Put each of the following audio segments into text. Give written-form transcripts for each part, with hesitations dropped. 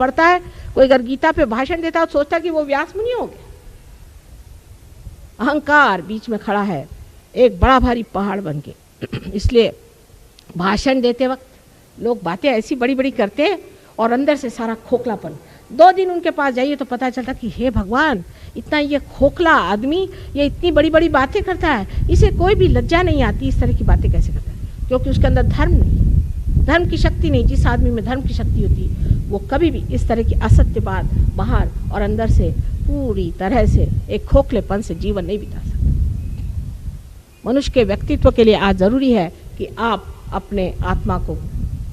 पढ़ता है, कोई अगर गीता पे भाषण देता है तो सोचता है कि वो व्यास मुनि हो गए। अहंकार बीच में खड़ा है एक बड़ा भारी पहाड़ बन के। इसलिए भाषण देते वक्त लोग बातें ऐसी बड़ी बड़ी करते हैं और अंदर से सारा खोखलापन। 2 दिन उनके पास जाइए तो पता चलता कि हे भगवान, इतना ये खोखला आदमी ये इतनी बड़ी बड़ी बातें करता है, इसे कोई भी लज्जा नहीं आती, इस तरह की बातें कैसे करता है? क्योंकि उसके अंदर धर्म नहीं, धर्म की शक्ति नहीं। जिस आदमी में धर्म की शक्ति होती है वो कभी भी इस तरह की असत्य बात बाहर और अंदर से पूरी तरह से एक खोखलेपन से जीवन नहीं बिता सकता। मनुष्य के व्यक्तित्व के लिए आज जरूरी है कि आप अपने आत्मा को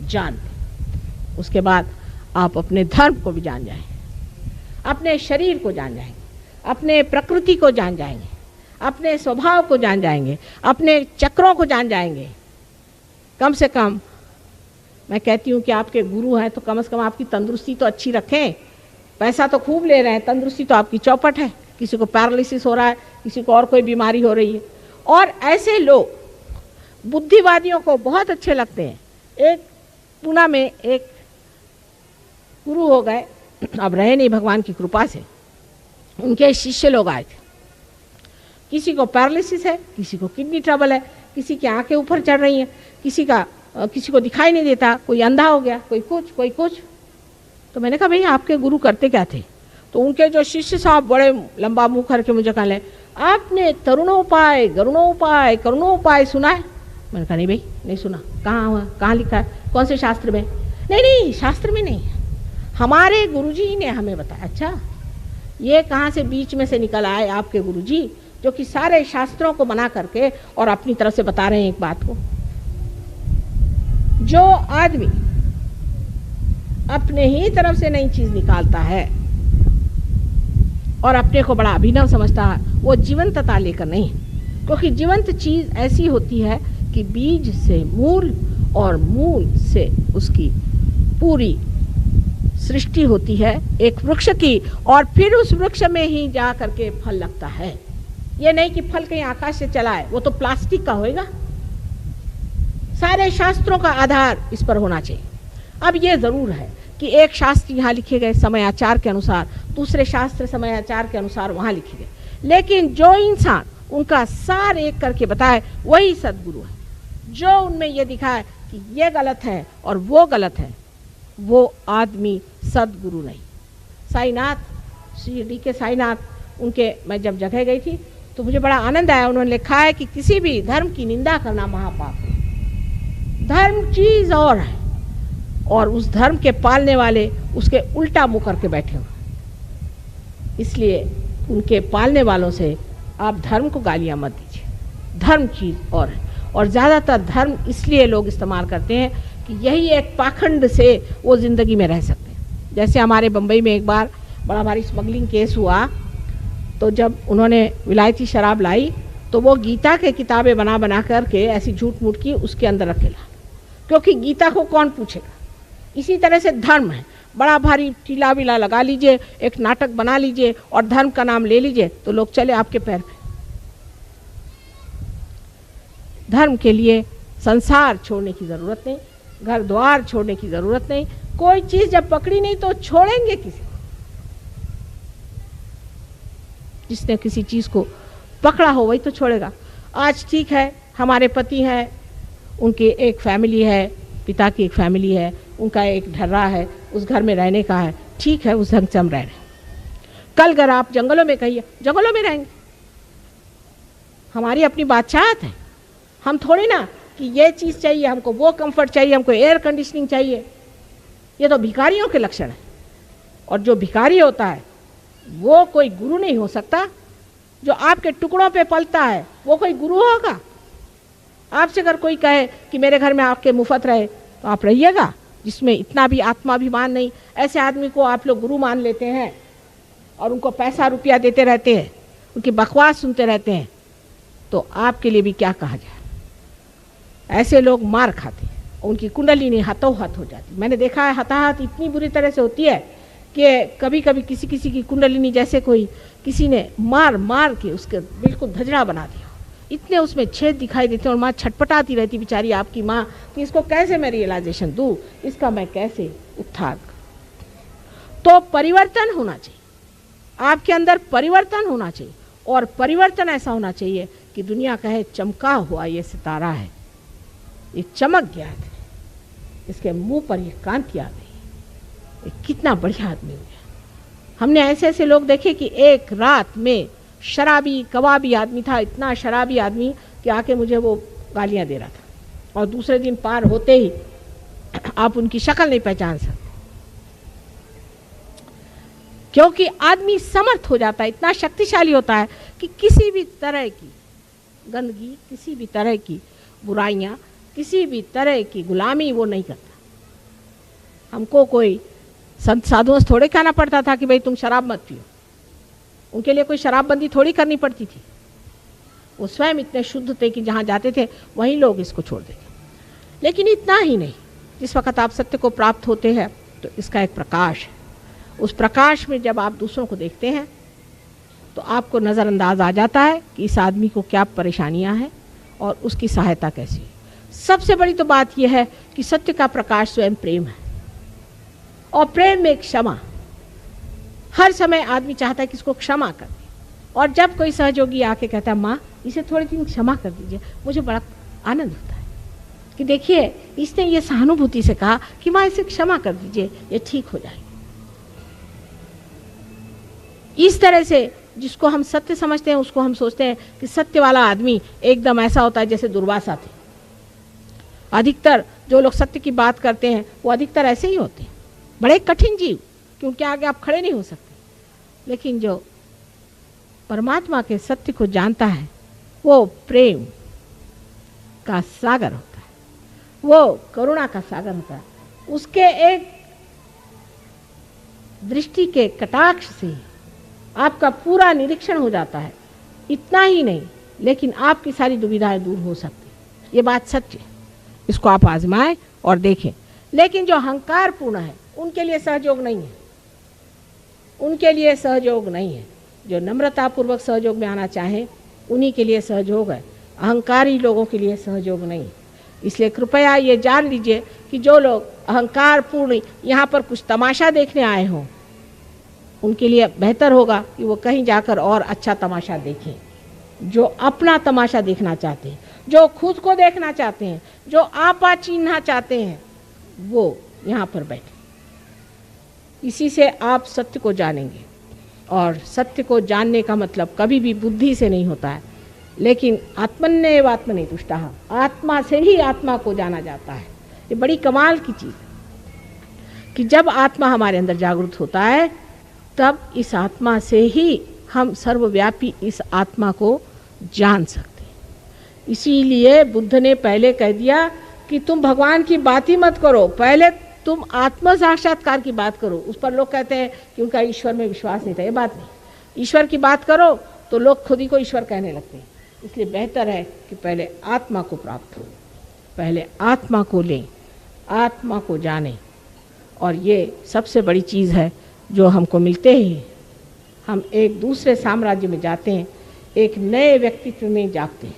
जान लें, उसके बाद आप अपने धर्म को भी जान जाएंगे, अपने शरीर को जान जाएंगे, अपने प्रकृति को जान जाएंगे, अपने स्वभाव को जान जाएंगे, अपने चक्रों को जान जाएंगे। कम से कम मैं कहती हूँ कि आपके गुरु हैं तो कम से कम आपकी तंदुरुस्ती तो अच्छी रखें। पैसा तो खूब ले रहे हैं, तंदुरुस्ती तो आपकी चौपट है। किसी को पैरालिसिस हो रहा है, किसी को और कोई बीमारी हो रही है। और ऐसे लोग बुद्धिवादियों को बहुत अच्छे लगते हैं। एक पूना में एक गुरु हो गए, अब रहे नहीं भगवान की कृपा से, उनके शिष्य लोग आए थे। किसी को पैरालिसिस है, किसी को किडनी ट्रबल है, किसी की आंखें ऊपर चढ़ रही हैं, किसी को दिखाई नहीं देता, कोई अंधा हो गया, कोई कुछ। तो मैंने कहा भाई आपके गुरु करते क्या थे? तो उनके जो शिष्य साहब बड़े लंबा मुंह करके मुझे कहले, आपने तरुणोपाय गरुणोपाय करुणोपाय सुना है? मैंने कहा नहीं भाई नहीं सुना। कहाँ लिखा है? कौन से शास्त्र में? नहीं शास्त्र में नहीं, हमारे गुरुजी ने हमें बताया। अच्छा, ये कहाँ से बीच में से निकल आए आपके गुरुजी जो कि सारे शास्त्रों को मना करके और अपनी तरफ से बता रहे हैं एक बात को। जो आदमी अपने ही तरफ से नई चीज निकालता है और अपने को बड़ा अभिनव समझता है, वो जीवंतता लेकर नहीं, क्योंकि जीवंत चीज ऐसी होती है कि बीज से मूल और मूल से उसकी पूरी सृष्टि होती है एक वृक्ष की, और फिर उस वृक्ष में ही जा करके फल लगता है। ये नहीं कि फल कहीं आकाश से चला है, वो तो प्लास्टिक का होएगा। सारे शास्त्रों का आधार इस पर होना चाहिए। अब ये जरूर है कि एक शास्त्र यहाँ लिखे गए समयाचार के अनुसार, दूसरे शास्त्र समयाचार के अनुसार वहाँ लिखे गए, लेकिन जो इंसान उनका सार एक करके बताए वही सदगुरु है। जो उनमें ये दिखाए कि ये गलत है और वो गलत है, वो आदमी सदगुरु नहीं। साईनाथ, शिरडी के साईनाथ, उनके मैं जब जगह गई थी तो मुझे बड़ा आनंद आया। उन्होंने लिखा है कि किसी भी धर्म की निंदा करना महापाप है। धर्म चीज और है और उस धर्म के पालने वाले उसके उल्टा मुंह करके बैठे हुए। इसलिए उनके पालने वालों से आप धर्म को गालियां मत दीजिए। धर्म चीज और है, और ज़्यादातर धर्म इसलिए लोग इस्तेमाल करते हैं कि यही एक पाखंड से वो ज़िंदगी में रह सकते हैं। जैसे हमारे बम्बई में एक बार बड़ा भारी स्मगलिंग केस हुआ, तो जब उन्होंने विलायती शराब लाई तो वो गीता के किताबें बना करके ऐसी झूठ मूठ की उसके अंदर रखेला, क्योंकि गीता को कौन पूछेगा। इसी तरह से धर्म है, बड़ा भारी टीला विला लगा लीजिए, एक नाटक बना लीजिए और धर्म का नाम ले लीजिए तो लोग चले आपके पैर पे। धर्म के लिए संसार छोड़ने की जरूरत नहीं, घर द्वार छोड़ने की जरूरत नहीं। कोई चीज जब पकड़ी नहीं तो छोड़ेंगे किसी? जिसने किसी चीज को पकड़ा हो वही तो छोड़ेगा। आज ठीक है, हमारे पति हैं, उनकी एक फैमिली है, पिता की एक फैमिली है, उनका एक ढर्रा है, उस घर में रहने का है, ठीक है, उस ढंग से हम रह रहे हैं। कल अगर आप जंगलों में कहिए, जंगलों में रहेंगे। हमारी अपनी बादशाहत है। हम थोड़ी ना कि ये चीज़ चाहिए हमको, वो कंफर्ट चाहिए हमको, एयर कंडीशनिंग चाहिए। ये तो भिखारियों के लक्षण है। और जो भिखारी होता है वो कोई गुरु नहीं हो सकता। जो आपके टुकड़ों पे पलता है वो कोई गुरु होगा? आपसे अगर कोई कहे कि मेरे घर में आपके मुफ्त रहे तो आप रहिएगा? जिसमें इतना भी आत्माभिमान नहीं, ऐसे आदमी को आप लोग गुरु मान लेते हैं और उनको पैसा रुपया देते रहते हैं, उनकी बकवास सुनते रहते हैं, तो आपके लिए भी क्या कहा जाए। ऐसे लोग मार खाते हैं, उनकी कुंडलिनी हतोहत हो जाती। मैंने देखा है हताहत इतनी बुरी तरह से होती है कि कभी कभी किसी की कुंडलिनी जैसे कोई किसी ने मार के उसके बिल्कुल धजड़ा बना दिया, इतने उसमें छेद दिखाई देते हैं और माँ छटपटाती रहती बेचारी आपकी माँ कि इसको कैसे मैं रियलाइजेशन दूँ, इसका मैं कैसे उत्थान करूँ। तो परिवर्तन होना चाहिए, आपके अंदर परिवर्तन होना चाहिए। और परिवर्तन ऐसा होना चाहिए कि दुनिया कहे चमका हुआ ये सितारा है, ये चमक गया है, इसके मुंह पर ये कांति आ गई, ये कितना बढ़िया आदमी हो गया। हमने ऐसे ऐसे लोग देखे कि एक रात में शराबी कबाबी आदमी था, इतना शराबी आदमी कि आके मुझे वो गालियां दे रहा था, और दूसरे दिन पार होते ही आप उनकी शक्ल नहीं पहचान सकते, क्योंकि आदमी समर्थ हो जाता है, इतना शक्तिशाली होता है कि किसी भी तरह की गंदगी, किसी भी तरह की बुराइयां, किसी भी तरह की गुलामी वो नहीं करता। हमको कोई संत साधुओं से थोड़े कहना पड़ता था कि भाई तुम शराब मत पियो, उनके लिए कोई शराबबंदी थोड़ी करनी पड़ती थी। वो स्वयं इतने शुद्ध थे कि जहाँ जाते थे वहीं लोग इसको छोड़ देंगे। लेकिन इतना ही नहीं, जिस वक्त आप सत्य को प्राप्त होते हैं तो इसका एक प्रकाश है, उस प्रकाश में जब आप दूसरों को देखते हैं तो आपको नज़रअंदाज आ जाता है कि इस आदमी को क्या परेशानियां हैं और उसकी सहायता कैसी है। सबसे बड़ी तो बात यह है कि सत्य का प्रकाश स्वयं प्रेम है, और प्रेम में क्षमा। हर समय आदमी चाहता है कि इसको क्षमा कर दे, और जब कोई सहयोगी आके कहता है माँ इसे थोड़े दिन क्षमा कर दीजिए, मुझे बड़ा आनंद होता है कि देखिए इसने ये सहानुभूति से कहा कि माँ इसे क्षमा कर दीजिए, ये ठीक हो जाएगी। इस तरह से जिसको हम सत्य समझते हैं उसको हम सोचते हैं कि सत्य वाला आदमी एकदम ऐसा होता है जैसे दुर्वासा थे। अधिकतर जो लोग सत्य की बात करते हैं वो अधिकतर ऐसे ही होते हैं, बड़े कठिन जीव, क्योंकि आगे आप खड़े नहीं हो सकते। लेकिन जो परमात्मा के सत्य को जानता है वो प्रेम का सागर होता है, वो करुणा का सागर होता है। उसके एक दृष्टि के कटाक्ष से आपका पूरा निरीक्षण हो जाता है। इतना ही नहीं, लेकिन आपकी सारी दुविधाएं दूर हो सकती। ये बात सत्य है, इसको आप आजमाएं और देखें। लेकिन जो अहंकार पूर्ण है उनके लिए सहयोग नहीं है, उनके लिए सहयोग नहीं है। जो नम्रतापूर्वक सहयोग में आना चाहें उन्हीं के लिए सहयोग है, अहंकारी लोगों के लिए सहयोग नहीं। इसलिए कृपया ये जान लीजिए कि जो लोग अहंकार पूर्ण यहाँ पर कुछ तमाशा देखने आए हों, उनके लिए बेहतर होगा कि वो कहीं जाकर और अच्छा तमाशा देखें। जो अपना तमाशा देखना चाहते हैं, जो खुद को देखना चाहते हैं, जो आपा चिन्हना चाहते हैं, वो यहाँ पर बैठे। इसी से आप सत्य को जानेंगे, और सत्य को जानने का मतलब कभी भी बुद्धि से नहीं होता है, लेकिन आत्मन्येव आत्मनि तुष्टः, आत्मा से ही आत्मा को जाना जाता है। ये बड़ी कमाल की चीज़ है कि जब आत्मा हमारे अंदर जागृत होता है तब इस आत्मा से ही हम सर्वव्यापी इस आत्मा को जान सकते हैं। इसीलिए बुद्ध ने पहले कह दिया कि तुम भगवान की बात ही मत करो, पहले तुम आत्म साक्षात्कार की बात करो। उस पर लोग कहते हैं कि उनका ईश्वर में विश्वास नहीं था। ये बात नहीं, ईश्वर की बात करो तो लोग खुद ही को ईश्वर कहने लगते हैं। इसलिए बेहतर है कि पहले आत्मा को प्राप्त हो, पहले आत्मा को लें, आत्मा को जानें। और ये सबसे बड़ी चीज़ है जो हमको मिलते ही हम एक दूसरे साम्राज्य में जाते हैं, एक नए व्यक्तित्व में जागते हैं।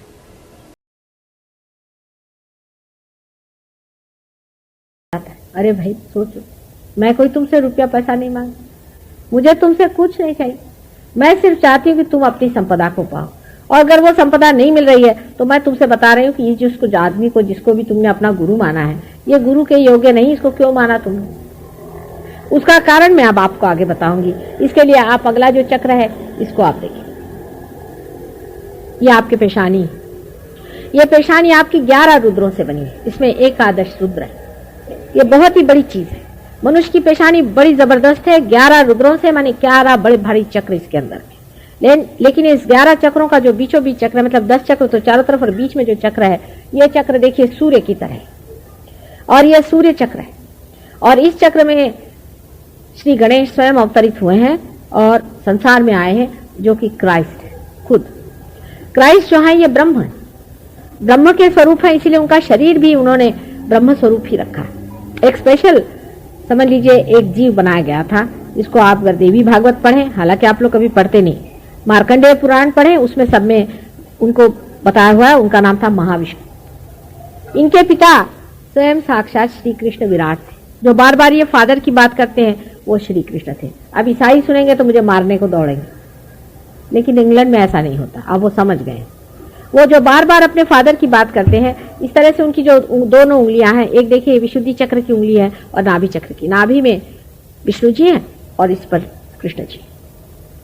अरे भाई सोचो, मैं कोई तुमसे रुपया पैसा नहीं मांग, मुझे तुमसे कुछ नहीं चाहिए, मैं सिर्फ चाहती हूँ कि तुम अपनी संपदा को पाओ। और अगर वो संपदा नहीं मिल रही है तो मैं तुमसे बता रही हूँ कि ये जिसको आदमी को, जिसको भी तुमने अपना गुरु माना है, ये गुरु के योग्य नहीं। इसको क्यों माना तुमने? उसका कारण मैं अब आपको आगे बताऊंगी। इसके लिए आप अगला जो चक्र है इसको आप देखिए। ये आपकी पेशानी, ये पेशानी आपकी 11 रुद्रों से बनी है, इसमें एकादश रुद्र है। ये बहुत ही बड़ी चीज है। मनुष्य की पेशानी बड़ी जबरदस्त है, 11 रुद्रों से, माने 11 बड़े भारी चक्र इसके अंदर। लेकिन इस 11 चक्रों का जो बीचों बीच चक्र, मतलब 10 चक्र तो चारों तरफ, और बीच में जो चक्र है, ये चक्र देखिए सूर्य की तरह है, और यह सूर्य चक्र है। और इस चक्र में श्री गणेश स्वयं अवतरित हुए हैं और संसार में आए हैं, जो कि क्राइस्ट है। खुद क्राइस्ट जो है ये ब्रह्म है, ब्रह्म के स्वरूप है, इसीलिए उनका शरीर भी उन्होंने ब्रह्म स्वरूप ही रखा है। एक स्पेशल समझ लीजिए एक जीव बनाया गया था, इसको आप अगर देवी भागवत पढ़ें, हालांकि आप लोग कभी पढ़ते नहीं, मार्कंडेय पुराण पढ़ें, उसमें सब में उनको बताया हुआ है। उनका नाम था महाविष्णु। इनके पिता स्वयं साक्षात श्री कृष्ण विराट थे। जो बार बार ये फादर की बात करते हैं वो श्री कृष्ण थे। अब ईसाई सुनेंगे तो मुझे मारने को दौड़ेंगे, लेकिन इंग्लैंड में ऐसा नहीं होता। अब वो समझ गए। वो जो बार बार अपने फादर की बात करते हैं, इस तरह से उनकी जो दोनों उंगलियां हैं, एक देखिए विशुद्धि चक्र की उंगली है और नाभि चक्र की, नाभि में विष्णु जी हैं और इस पर कृष्ण जी।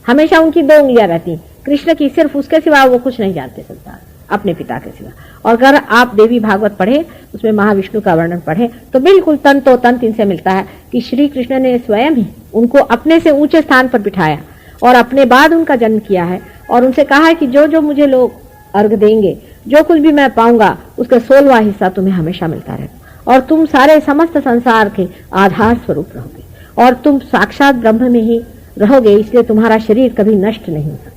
हमेशा उनकी दो उंगलियां रहती हैं कृष्ण की, सिर्फ उसके सिवा वो कुछ नहीं जानते संसार अपने पिता के सिवा। और अगर आप देवी भागवत पढ़े, उसमें महाविष्णु का वर्णन पढ़े, तो बिल्कुल तंतो तंत इनसे मिलता है कि श्री कृष्ण ने स्वयं ही उनको अपने से ऊंचे स्थान पर बिठाया और अपने बाद उनका जन्म किया है और उनसे कहा है कि जो जो मुझे लोग अर्घ देंगे, जो कुछ भी मैं पाऊंगा, उसका 16वां हिस्सा तुम्हें हमेशा मिलता रहेगा और तुम सारे समस्त संसार के आधार स्वरूप रहोगे और तुम साक्षात ब्रह्म में ही रहोगे, इसलिए तुम्हारा शरीर कभी नष्ट नहीं हो सकता।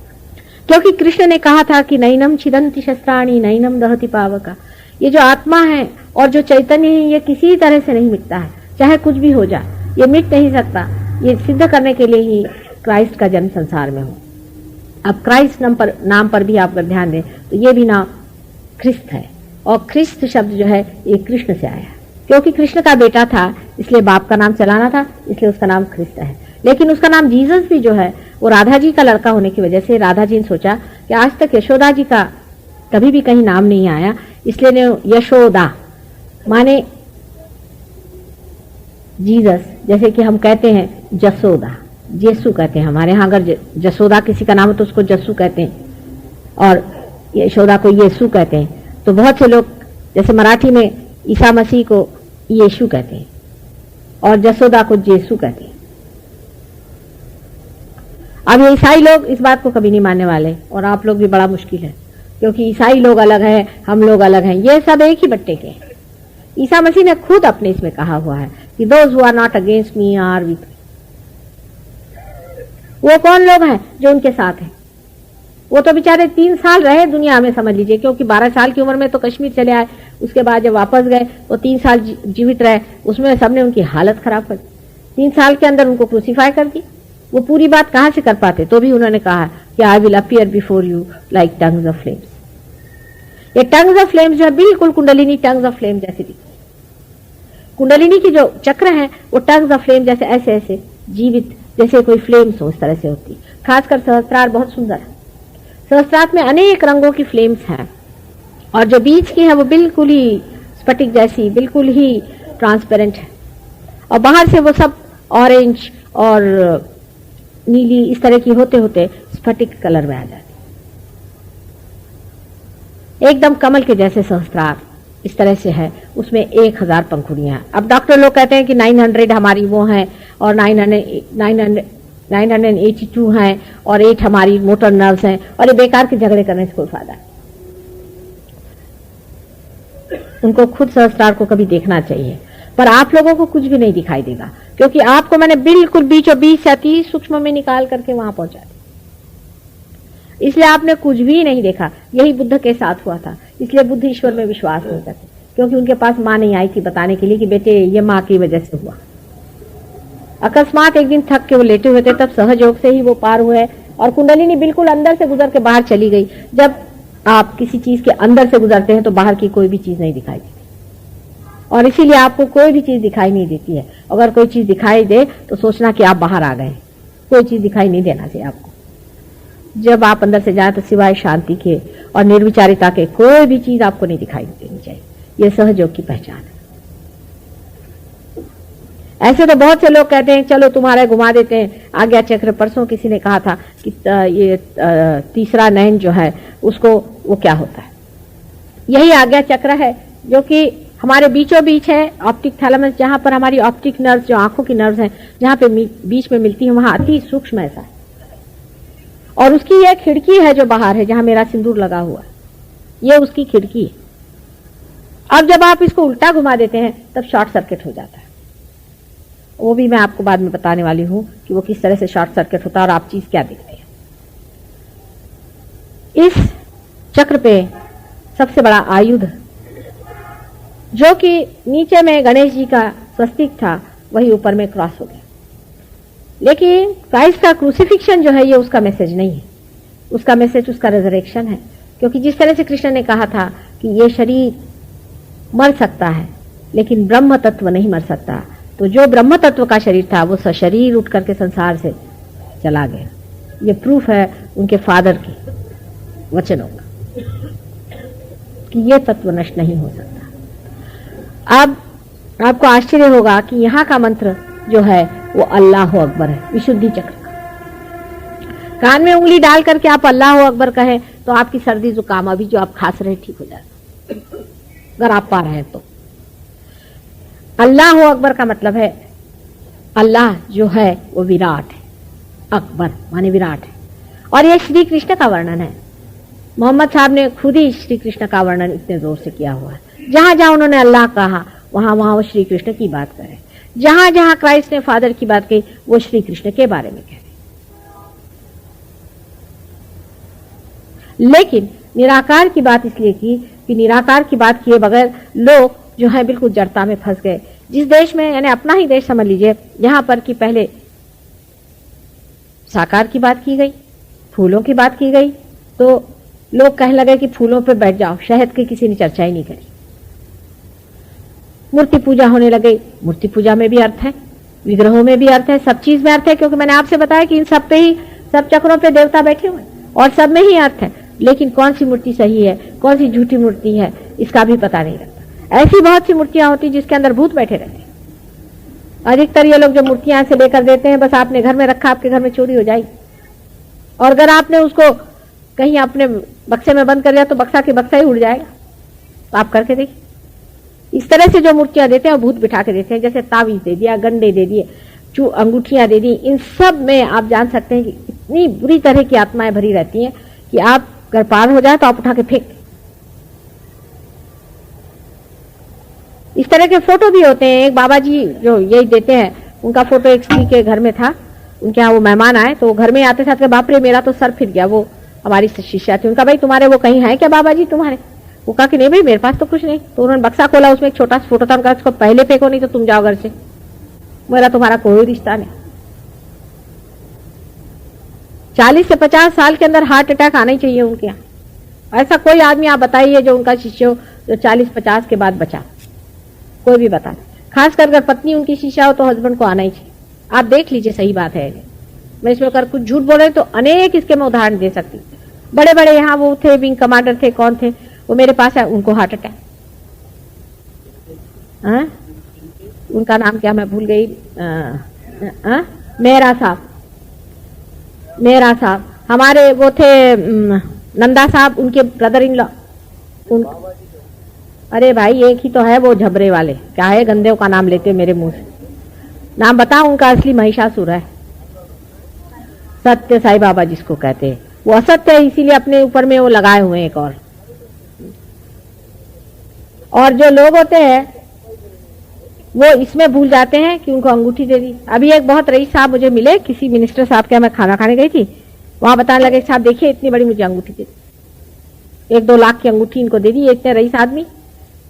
क्योंकि कृष्ण ने कहा था कि नैनम छिदन्ति शस्त्राणि नैनम दहति पावका। ये जो आत्मा है और जो चैतन्य है, ये किसी तरह से नहीं मिटता है, चाहे कुछ भी हो जाए, ये मिट नहीं सकता। ये सिद्ध करने के लिए ही क्राइस्ट का जन्म संसार में हो। अब क्राइस्ट नाम पर भी आप अगर ध्यान दें तो ये भी नाम ख्रिस्त है और ख्रिस्त शब्द जो है ये कृष्ण से आया है। क्योंकि कृष्ण का बेटा था इसलिए बाप का नाम चलाना था, इसलिए उसका नाम ख्रिस्त है। लेकिन उसका नाम जीसस भी जो है वो राधा जी का लड़का होने की वजह से राधा जी ने सोचा कि आज तक यशोदा जी का कभी भी कहीं नाम नहीं आया, इसलिए ने यशोदा माने जीसस, जैसे कि हम कहते हैं जसोदा, जेसु कहते हैं हमारे यहाँ। अगर जसोदा किसी का नाम हो तो उसको जस्सू कहते हैं और यशोदा को येसु कहते हैं। तो बहुत से लोग जैसे मराठी में ईसा मसीह को येशु कहते हैं और जसोदा को जेसु कहते हैं। अब ये ईसाई लोग इस बात को कभी नहीं मानने वाले और आप लोग भी बड़ा मुश्किल है, क्योंकि ईसाई लोग अलग हैं, हम लोग अलग हैं, ये सब एक ही बट्टे के हैं। ईसा मसीह ने खुद अपने इसमें कहा हुआ है कि those who are not against me are with me. वो कौन लोग हैं जो उनके साथ हैं? वो तो बेचारे 3 साल रहे दुनिया में, समझ लीजिए, क्योंकि 12 साल की उम्र में तो कश्मीर चले आए, उसके बाद जब वापस गए वो 3 साल जीवित रहे, उसमें सबने उनकी हालत खराब कर दी। 3 साल के अंदर उनको क्रूसीफाई कर दी। वो पूरी बात कहां से कर पाते, तो भी उन्होंने कहा कि I will appear before you like tongues of flames. ये टंग्स ऑफ फ्लेम्स जो है बिल्कुल कुंडलिनी टंग्स ऑफ फ्लेम जैसी दिखती है। कुंडलिनी की जो चक्र है वो टंग्स ऑफ फ्लेम जैसे ऐसे ऐसे जीवित, जैसे कोई फ्लेम्स हो उस तरह से होती। खासकर सहस्त्रार बहुत सुंदर है। सहस्त्रार में अनेक रंगों की फ्लेम्स हैं और जो बीच की है वो बिल्कुल ही स्फटिक जैसी, बिल्कुल ही ट्रांसपेरेंट है और बाहर से वो सब ऑरेंज और नीली इस तरह की होते होते स्फटिक कलर में आ जाती, एकदम कमल के जैसे सहस्त्रार इस तरह से है। उसमें 1000 पंखुड़ियां। अब डॉक्टर लोग कहते हैं कि 900 हमारी वो हैं और 982 हैं और 8 हमारी मोटर नर्व्स हैं, और ये बेकार के झगड़े करने से कोई फायदा है। उनको खुद सहस्त्रार को कभी देखना चाहिए, पर आप लोगों को कुछ भी नहीं दिखाई देगा, क्योंकि आपको मैंने बिल्कुल बीचों बीच से अति सूक्ष्म में निकाल करके वहां पहुंचा दिया, इसलिए आपने कुछ भी नहीं देखा। यही बुद्ध के साथ हुआ था, इसलिए बुद्ध ईश्वर में विश्वास नहीं करते, क्योंकि उनके पास मां नहीं आई थी बताने के लिए कि बेटे ये मां की वजह से हुआ। अकस्मात एक दिन थक के वो लेटे हुए थे, तब सहयोग से ही वो पार हुए और कुंडलिनी बिल्कुल अंदर से गुजर के बाहर चली गई। जब आप किसी चीज के अंदर से गुजरते हैं तो बाहर की कोई भी चीज नहीं दिखाई देती, और इसीलिए आपको कोई भी चीज दिखाई नहीं देती है। अगर कोई चीज दिखाई दे तो सोचना कि आप बाहर आ गए, कोई चीज दिखाई नहीं देना चाहिए आपको। जब आप अंदर से जाए तो सिवाय शांति के और निर्विचारिता के कोई भी चीज आपको नहीं दिखाई देनी चाहिए। यह सहयोग की पहचान है। ऐसे तो बहुत से लोग कहते हैं चलो तुम्हारे घुमा देते हैं आज्ञा चक्र। परसों किसी ने कहा था कि ये तीसरा नयन जो है उसको वो क्या होता है, यही आज्ञा चक्र है जो कि हमारे बीचों बीच है। ऑप्टिक थैलेमस, जहां पर हमारी ऑप्टिक नर्व्स जो आंखों की नर्व्स हैं जहां पे बीच में मिलती है, वहां अति सूक्ष्म ऐसा है, और उसकी यह खिड़की है जो बाहर है जहां मेरा सिंदूर लगा हुआ है, ये उसकी खिड़की है। अब जब आप इसको उल्टा घुमा देते हैं तब शॉर्ट सर्किट हो जाता है। वो भी मैं आपको बाद में बताने वाली हूं कि वो किस तरह से शॉर्ट सर्किट होता है और आप चीज क्या देखते हैं। इस चक्र पे सबसे बड़ा आयुध जो कि नीचे में गणेश जी का स्वस्तिक था, वही ऊपर में क्रॉस हो गया। लेकिन क्राइस्ट का क्रूसिफिक्शन जो है ये उसका मैसेज नहीं है, उसका मैसेज उसका रेजरेक्शन है। क्योंकि जिस तरह से कृष्ण ने कहा था कि ये शरीर मर सकता है लेकिन ब्रह्म तत्व नहीं मर सकता, तो जो ब्रह्म तत्व का शरीर था वो सशरीर उठ करके संसार से चला गया। ये प्रूफ है उनके फादर की वचनों का कि ये तत्व नष्ट नहीं हो सकता। अब आपको आश्चर्य होगा कि यहाँ का मंत्र जो है वो अल्लाह अकबर है, विशुद्धि चक्र का। कान में उंगली डाल करके आप अल्लाह अकबर कहें तो आपकी सर्दी जुकाम अभी जो आप खांस रहे ठीक हो जाएगा, अगर आप पा रहे हैं तो। अल्लाह अकबर का मतलब है अल्लाह जो है वो विराट है, अकबर माने विराट है। और यह श्री कृष्ण का वर्णन है। मोहम्मद साहब ने खुद ही श्री कृष्ण का वर्णन इतने जोर से किया हुआ है। जहां जहां उन्होंने अल्लाह कहा वहां वहां वो श्री कृष्ण की बात करे। जहां जहां क्राइस्ट ने फादर की बात कही वो श्री कृष्ण के बारे में कह रहे। लेकिन निराकार की बात इसलिए की कि निराकार की बात किए बगैर लोग जो है बिल्कुल जड़ता में फंस गए। जिस देश में, यानी अपना ही देश समझ लीजिए, यहां पर कि पहले साकार की बात की गई, फूलों की बात की गई, तो लोग कहने लगे कि फूलों पे बैठ जाओ, शहद की किसी ने चर्चा ही नहीं करी। मूर्ति पूजा होने लगे, मूर्ति पूजा में भी अर्थ है, विग्रहों में भी अर्थ है, सब चीज में अर्थ है, क्योंकि मैंने आपसे बताया कि इन सब पे ही, सब चक्रों पे देवता बैठे हुए और सब में ही अर्थ है। लेकिन कौन सी मूर्ति सही है, कौन सी झूठी मूर्ति है, इसका भी पता नहीं लगता। ऐसी बहुत सी मूर्तियां होती जिसके अंदर भूत बैठे रहते हैं। अधिकतर ये लोग जो मूर्तियां से लेकर देते हैं, बस आपने घर में रखा, आपके घर में चोरी हो जाएगी। और अगर आपने उसको कहीं अपने बक्से में बंद कर दिया तो बक्सा के बक्सा ही उड़ जाएगा। तो आप करके देखिए। इस तरह से जो मूर्तियां देते हैं वो भूत बिठा के देते हैं। जैसे तावीज दे दिया, गंडे दे दिए, अंगूठियां दे दी, इन सब में आप जान सकते हैं कि इतनी बुरी तरह की आत्माएं भरी रहती हैं कि आप अगर पार हो जाए तो आप उठा के फेंक। इस तरह के फोटो भी होते हैं। एक बाबा जी जो यही देते हैं, उनका फोटो एक स्त्री के घर में था। उनके यहाँ वो मेहमान आए तो घर में आते साथ बाप रे मेरा तो सर फिर गया। वो हमारी शिष्या थी। उनका भाई तुम्हारे वो कहीं है क्या बाबा जी तुम्हारे? वो कहा कि नहीं भाई मेरे पास तो कुछ नहीं। तो उन्होंने बक्सा खोला, उसमें एक छोटा सा फोटो था। उनका उसको पहले फेंको नहीं तो तुम जाओ घर से, मेरा तुम्हारा कोई रिश्ता नहीं। 40 से 50 साल के अंदर हार्ट अटैक आना ही चाहिए उनके यहाँ। ऐसा कोई आदमी आप बताइए जो उनका शिष्य हो जो 40-50 के बाद बचा, कोई भी बता। खासकर अगर पत्नी उनकी शिष्या हो तो हस्बैंड को आना ही चाहिए। आप देख लीजिए, सही बात है। मैं इसमें अगर कुछ झूठ बोल रहे तो अनेक इसके मैं उदाहरण दे सकती। बड़े बड़े यहाँ वो थे, विंग कमांडर थे, कौन थे वो मेरे पास है, उनको हार्ट अटैक। उनका नाम क्या मैं भूल गई। मेहरा साहब, मेहरा साहब हमारे वो थे, नंदा साहब उनके ब्रदर इन लॉ। अरे भाई एक ही तो है वो झबरे वाले, क्या है गंदेव का नाम लेते मेरे मुंह से। नाम बताओ उनका असली महिषासुर है, सत्य साई बाबा जिसको कहते हैं। वो असत्य है इसीलिए अपने ऊपर में वो लगाए हुए हैं एक और जो लोग होते हैं वो इसमें भूल जाते हैं कि उनको अंगूठी दे दी। अभी एक बहुत रईस साहब मुझे मिले, किसी मिनिस्टर साहब के मैं खाना खाने गई थी, वहां बताने लगे साहब देखिए इतनी बड़ी मुझे अंगूठी दे दी, 1-2 लाख की अंगूठी इनको दे दी, इतने रईस आदमी।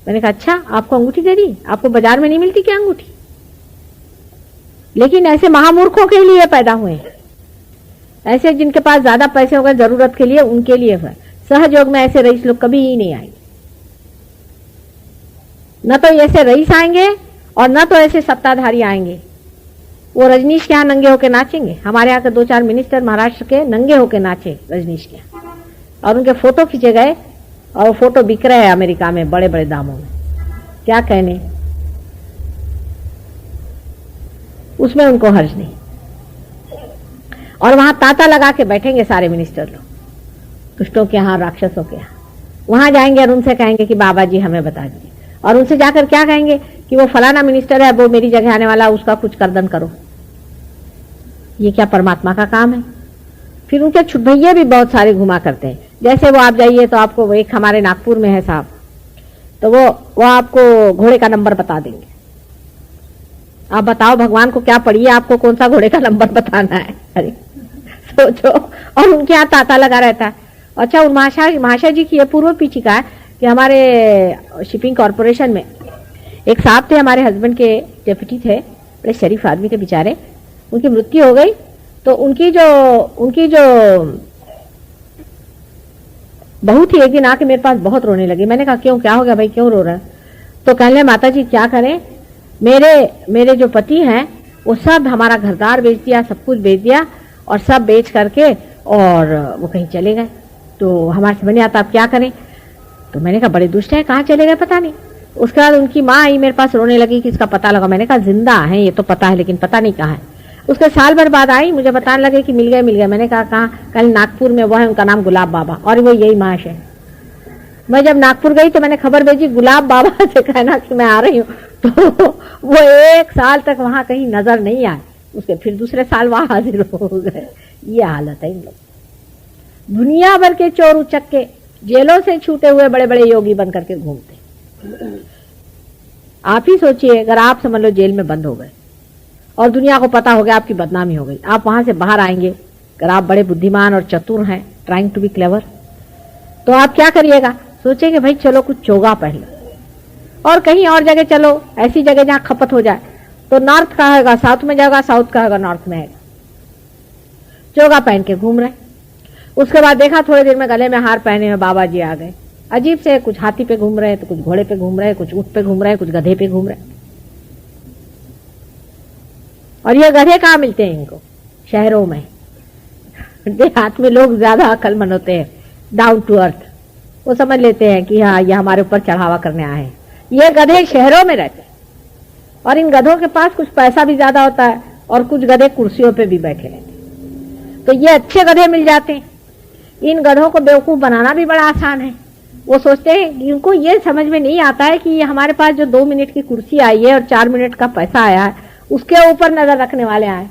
मैंने कहा अच्छा आपको अंगूठी दे दी, आपको बाजार में नहीं मिलती क्या अंगूठी? लेकिन ऐसे महामूर्खों के लिए पैदा हुए हैं, ऐसे जिनके पास ज्यादा पैसे होंगे जरूरत के लिए, उनके लिए हुआ। सहयोग में ऐसे रईस लोग कभी ही नहीं आएंगे। न तो ऐसे रईस आएंगे और न तो ऐसे सत्ताधारी आएंगे। वो रजनीश के यहाँ नंगे होके नाचेंगे। हमारे यहाँ के 2-4 मिनिस्टर महाराष्ट्र के नंगे होके नाचे रजनीश के यहाँ, और उनके फोटो खींचे गए और वो फोटो बिक रहे हैं अमेरिका में बड़े बड़े दामों में। क्या कहने, उसमें उनको हर्ज नहीं। और वहां तांता लगा के बैठेंगे सारे मिनिस्टर लोग, दुष्टों के यहाँ, राक्षसों के यहाँ। वहां जाएंगे और उनसे कहेंगे कि बाबा जी हमें बता दीजिए, और उनसे जाकर क्या कहेंगे कि वो फलाना मिनिस्टर है, वो मेरी जगह आने वाला, उसका कुछ कर्दन करो। ये क्या परमात्मा का काम है? फिर उनके छुटभैये भी बहुत सारे घुमा करते हैं। जैसे वो आप जाइए तो आपको, एक हमारे नागपुर में है साहब, तो वो आपको घोड़े का नंबर बता देंगे। आप बताओ भगवान को क्या पड़ी है, आपको कौन सा घोड़े का नंबर बताना है? अरे सोचो। और उनके यहाँ तांता लगा रहता है। अच्छा उन महाशय जी की ये पूर्व पीछिका है कि हमारे शिपिंग कॉरपोरेशन में एक साहब थे, हमारे हस्बैंड के डेप्यूटी थे, बड़े शरीफ आदमी थे बेचारे। उनकी मृत्यु हो गई तो उनकी जो बहू थी एक दिन आके मेरे पास बहुत रोने लगी। मैंने कहा क्यों, क्या हो गया भाई, क्यों रो रहा है? तो कहने माता जी क्या करें, मेरे जो पति हैं वो सब हमारा घरदार बेच दिया, सब कुछ बेच दिया और सब बेच करके और वो कहीं चले गए। तो हमारे समझ नहीं आता आप क्या करें। तो मैंने कहा बड़े दुष्ट है, कहाँ चले गए पता नहीं। उसके बाद उनकी माँ आई मेरे पास रोने लगी कि इसका पता लगा। मैंने कहा जिंदा है ये तो पता है, लेकिन पता नहीं कहाँ है। उसके साल भर बाद आई, मुझे बताने लगे कि मिल गए। मैंने कहा कहाँ? कल नागपुर में वो है, उनका नाम गुलाब बाबा, और वो यही महाश है। मैं जब नागपुर गई तो मैंने खबर भेजी गुलाब बाबा से कहना कि मैं आ रही हूँ। तो वो 1 साल तक वहां कहीं नजर नहीं आए। उसके फिर दूसरे साल वहां हाजिर हो गए। ये हालत है इन लोग। दुनिया भर के चोर उचक्के जेलों से छूटे हुए बड़े बड़े योगी बन करके घूमते। आप ही सोचिए, अगर आप समझ लो जेल में बंद हो गए और दुनिया को पता हो गया आपकी बदनामी हो गई, आप वहां से बाहर आएंगे, अगर आप बड़े बुद्धिमान और चतुर हैं, ट्राइंग टू बी क्लेवर, तो आप क्या करिएगा? सोचेंगे भाई चलो कुछ चोगा पहन लो और कहीं और जगह चलो, ऐसी जगह जहां खपत हो जाए। तो नॉर्थ का होगा साउथ में जाएगा, साउथ का होगा नॉर्थ में आएगा। चोगा पहन के घूम रहे। उसके बाद देखा थोड़ी देर में गले में हार पहने हुए बाबा जी आ गए। अजीब से, कुछ हाथी पे घूम रहे, तो कुछ घोड़े पे घूम रहे, कुछ ऊंट पे घूम रहे, कुछ गधे पे घूम रहे। और ये गधे कहाँ मिलते हैं इनको? शहरों में। देहात में लोग ज्यादा अक्लमंद होते हैं, डाउन टू अर्थ। वो समझ लेते हैं कि हाँ ये हमारे ऊपर चढ़ावा करने आए हैं। ये गधे शहरों में रहते हैं और इन गधों के पास कुछ पैसा भी ज्यादा होता है और कुछ गधे कुर्सियों पे भी बैठे रहते हैं। तो ये अच्छे गधे मिल जाते हैं। इन गधों को बेवकूफ बनाना भी बड़ा आसान है। वो सोचते हैं, इनको ये समझ में नहीं आता है कि ये हमारे पास जो 2 मिनट की कुर्सी आई है और 4 मिनट का पैसा आया है, उसके ऊपर नजर रखने वाले आए।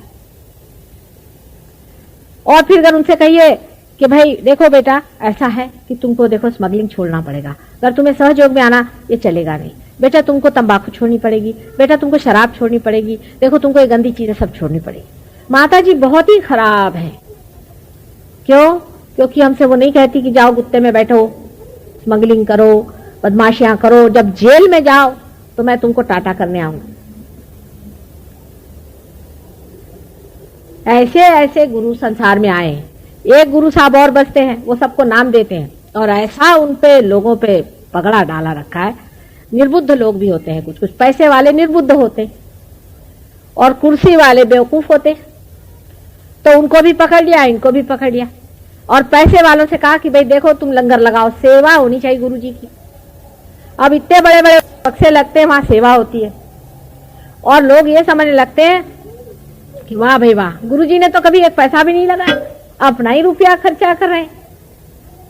और फिर अगर उनसे कहिए कि भाई देखो बेटा ऐसा है कि तुमको देखो स्मगलिंग छोड़ना पड़ेगा, अगर तुम्हें सहयोग में आना ये चलेगा नहीं, बेटा तुमको तंबाकू छोड़नी पड़ेगी, बेटा तुमको शराब छोड़नी पड़ेगी, देखो तुमको ये गंदी चीजें सब छोड़नी पड़ेगी। माता जी बहुत ही खराब है। क्यों? क्योंकि हमसे वो नहीं कहती कि जाओ गुत्ते में बैठो, स्मगलिंग करो, बदमाशियां करो, जब जेल में जाओ तो मैं तुमको टाटा करने आऊंगा। ऐसे ऐसे गुरु संसार में आए हैं। एक गुरु साहब और बसते हैं, वो सबको नाम देते हैं और ऐसा उन पे लोगों पे पगड़ा डाला रखा है। निर्बुद्ध लोग भी होते हैं, कुछ कुछ पैसे वाले निर्बुद्ध होते हैं और कुर्सी वाले बेवकूफ होते हैं। तो उनको भी पकड़ लिया, इनको भी पकड़ लिया और पैसे वालों से कहा कि भाई देखो तुम लंगर लगाओ, सेवा होनी चाहिए गुरु जी की। अब इतने बड़े बड़े बक्से लगते हैं, वहां सेवा होती है और लोग ये समझने लगते हैं कि वाह भाई वाह, गुरुजी ने तो कभी एक पैसा भी नहीं लगाया, अपना ही रुपया खर्चा कर रहे हैं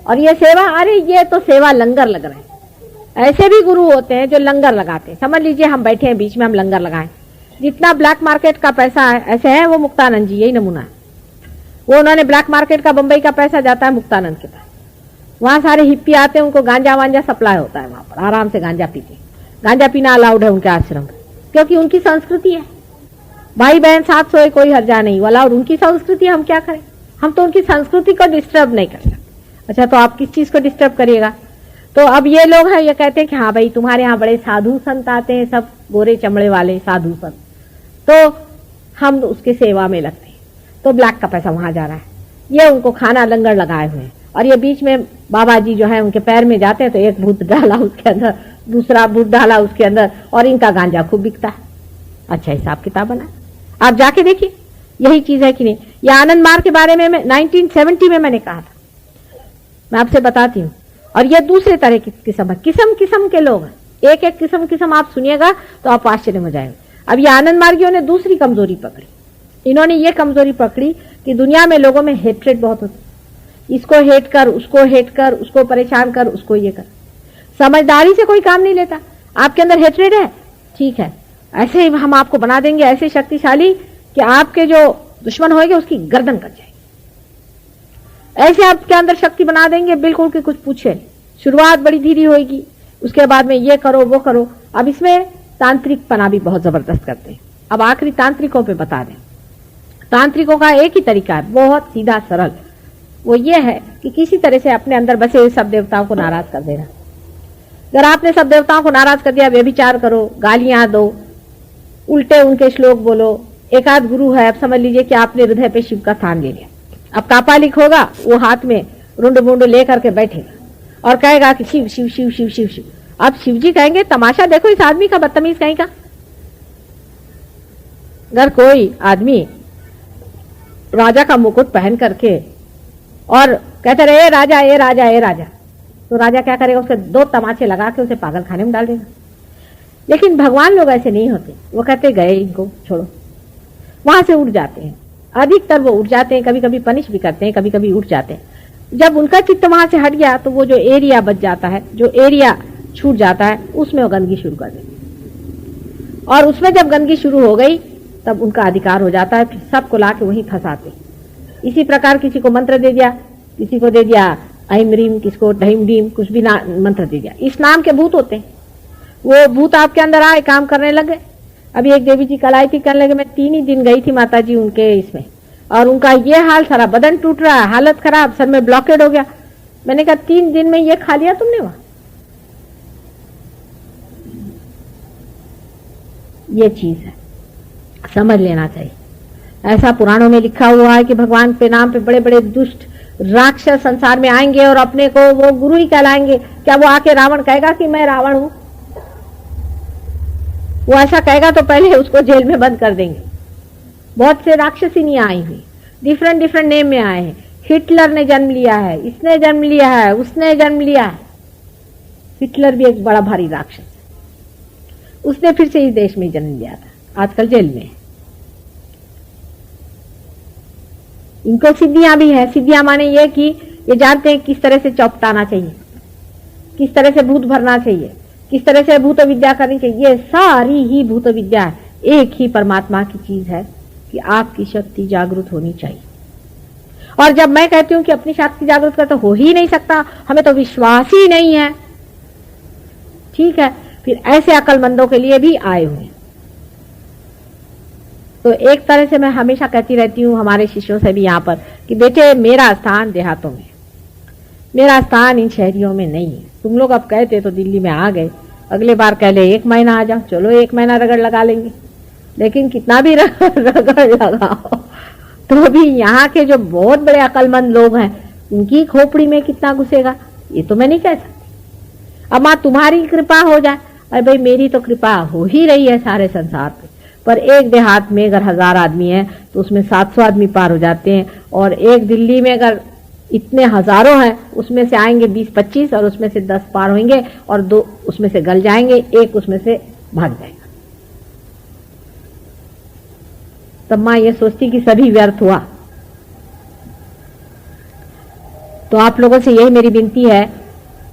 और ये सेवा, अरे ये तो सेवा लंगर लग रहा है। ऐसे भी गुरु होते हैं जो लंगर लगाते हैं। समझ लीजिए हम बैठे हैं बीच में, हम लंगर लगाएं, जितना ब्लैक मार्केट का पैसा है, ऐसे है वो मुक्तानंद जी, यही नमूना है। वो उन्होंने ब्लैक मार्केट का बंबई का पैसा जाता है मुक्तानंद के पास, वहां सारे हिप्पी आते हैं, उनको गांजा वांजा सप्लाई होता है, वहां पर आराम से गांजा पीते। गांजा पीना अलाउड है उनके आश्रम में क्योंकि उनकी संस्कृति है। भाई बहन साथ सोए कोई हर्जा नहीं वाला, और उनकी संस्कृति हम क्या करें? हम तो उनकी संस्कृति को डिस्टर्ब नहीं कर सकते। अच्छा तो आप किस चीज को डिस्टर्ब करिएगा? तो अब ये लोग हैं, ये कहते हैं कि हाँ भाई तुम्हारे यहाँ बड़े साधु संत आते हैं, सब गोरे चमड़े वाले साधु संत, तो हम उसकी सेवा में लगते हैं, तो ब्लैक का पैसा वहां जा रहा है। ये उनको खाना लंगर लगाए हुए हैं और ये बीच में बाबा जी जो है उनके पैर में जाते हैं, तो एक भूत डाला उसके अंदर, दूसरा भूत डाला उसके अंदर, और इनका गांजा खूब बिकता है। अच्छा हिसाब किताब बना, आप जाके देखिए, यही चीज है कि नहीं? ये आनंद मार्ग के बारे में 1970 में मैंने कहा था, मैं आपसे बताती हूँ। और ये दूसरे तरह की किस्म है, किस्म किस्म के लोग हैं, एक एक किस्म आप सुनिएगा तो आप आश्चर्य में जाएंगे। अब ये आनंद मार्गियों ने दूसरी कमजोरी पकड़ी। इन्होंने ये कमजोरी पकड़ी कि दुनिया में लोगों में हेट्रेड बहुत होता है, इसको हेट कर, उसको हेट कर, उसको परेशान कर, उसको ये कर। समझदारी से कोई काम नहीं लेता। आपके अंदर हेट्रेड है, ठीक है, ऐसे ही हम आपको बना देंगे ऐसे शक्तिशाली कि आपके जो दुश्मन होंगे उसकी गर्दन कट जाएगी। ऐसे आपके अंदर शक्ति बना देंगे बिल्कुल कि कुछ पूछे। शुरुआत बड़ी धीरे होगी, उसके बाद में ये करो वो करो। अब इसमें तांत्रिक पना भी बहुत जबरदस्त करते हैं। अब आखिरी तांत्रिकों पे बता दें। तांत्रिकों का एक ही तरीका है, बहुत सीधा सरल, वो ये है कि किसी तरह से अपने अंदर बसे हुए सब देवताओं को नाराज कर देना। अगर आपने सब देवताओं को नाराज कर दिया, व्यभिचार करो, गालियां दो, उल्टे उनके श्लोक बोलो। एक आध गुरु है, अब समझ लीजिए कि आपने हृदय पे शिव का स्थान ले लिया। अब कापालिक होगा, वो हाथ में रुंड बुंड लेकर के बैठेगा और कहेगा कि शिव शिव शिव शिव शिव शिव। अब शिव जी कहेंगे तमाशा देखो इस आदमी का, बदतमीज कहीं का, अगर कोई आदमी राजा का मुकुट पहन करके और कहते रहे ए राजा ए राजा ए राजा, तो राजा क्या करेगा, उसके 2 तमाचे लगा के उसे पागल खाने में डाल देगा। लेकिन भगवान लोग ऐसे नहीं होते, वो कहते गए इनको छोड़ो, वहां से उठ जाते हैं। अधिकतर वो उठ जाते हैं, कभी कभी पनिश भी करते हैं, कभी कभी उठ जाते हैं। जब उनका चित्त वहां से हट गया तो वो जो एरिया बच जाता है, जो एरिया छूट जाता है, उसमें वो गंदगी शुरू कर देते। और उसमें जब गंदगी शुरू हो गई तब उनका अधिकार हो जाता है, फिर सबको ला के वहीं फंसाते। इसी प्रकार किसी को मंत्र दे दिया, किसी को दे दिया ऐम रीम, किसको ढीम डीम, कुछ भी मंत्र दे दिया। इस नाम के भूत होते हैं। वो भूत आपके अंदर आए, काम करने लगे। अभी एक देवी जी कल आई थी, कहने लगे मैं 3 ही दिन गई थी माता जी उनके इसमें, और उनका ये हाल, सारा बदन टूट रहा है, हालत खराब, सर में ब्लॉकेड हो गया। मैंने कहा 3 दिन में ये खा लिया तुमने वहां? ये चीज है, समझ लेना चाहिए। ऐसा पुराणों में लिखा हुआ है कि भगवान के नाम पे बड़े बड़े दुष्ट राक्षस संसार में आएंगे और अपने को वो गुरु ही कहलाएंगे। क्या वो आके रावण कहेगा कि मैं रावण हूं? वो ऐसा कहेगा तो पहले उसको जेल में बंद कर देंगे। बहुत से राक्षसिनियां आई हुई, डिफरेंट डिफरेंट नेम में आए हैं। हिटलर ने जन्म लिया है, इसने जन्म लिया है, उसने जन्म लिया है। हिटलर भी एक बड़ा भारी राक्षस है, उसने फिर से इस देश में जन्म लिया था, आजकल जेल में है। इनको सिद्धियां भी है। सिद्धियां माने ये कि ये जानते हैं किस तरह से चौपटाना चाहिए, किस तरह से भूत भरना चाहिए, किस तरह से भूत विद्या करनी चाहिए। ये सारी ही भूत विद्या है। एक ही परमात्मा की चीज है कि आपकी शक्ति जागृत होनी चाहिए। और जब मैं कहती हूं कि अपनी शक्ति जागृत कर, तो हो ही नहीं सकता, हमें तो विश्वास ही नहीं है, ठीक है, फिर ऐसे अक्लमंदों के लिए भी आए हुए। तो एक तरह से मैं हमेशा कहती रहती हूँ हमारे शिष्यों से भी यहाँ पर कि बेटे मेरा स्थान देहातों में, मेरा स्थान इन शहरियों में नहीं है। तुम लोग अब कहते तो दिल्ली में आ गए, अगले बार कह ले 1 महीना आ जाओ, चलो 1 महीना रगड़ लगा लेंगे। लेकिन कितना भी रगड़ लगाओ तो भी यहाँ के जो बहुत बड़े अक्लमंद लोग हैं उनकी खोपड़ी में कितना घुसेगा, ये तो मैं नहीं कह सकती। अब माँ तुम्हारी कृपा हो जाए, अरे भाई मेरी तो कृपा हो ही रही है सारे संसार पे, पर एक देहात में अगर 1000 आदमी है तो उसमें 700 आदमी पार हो जाते हैं। और एक दिल्ली में अगर इतने हजारों हैं, उसमें से आएंगे 20-25 और उसमें से 10 पार होंगे और 2 उसमें से गल जाएंगे, 1 उसमें से भाग जाएगा। तब माँ ये सोचती कि सभी व्यर्थ हुआ। तो आप लोगों से यही मेरी विनती है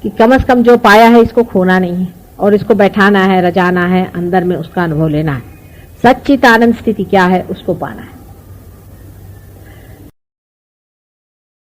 कि कम से कम जो पाया है इसको खोना नहीं है, और इसको बैठाना है, रजाना है, अंदर में उसका अनुभव लेना है। सच्चित आनंद स्थिति क्या है उसको पाना है।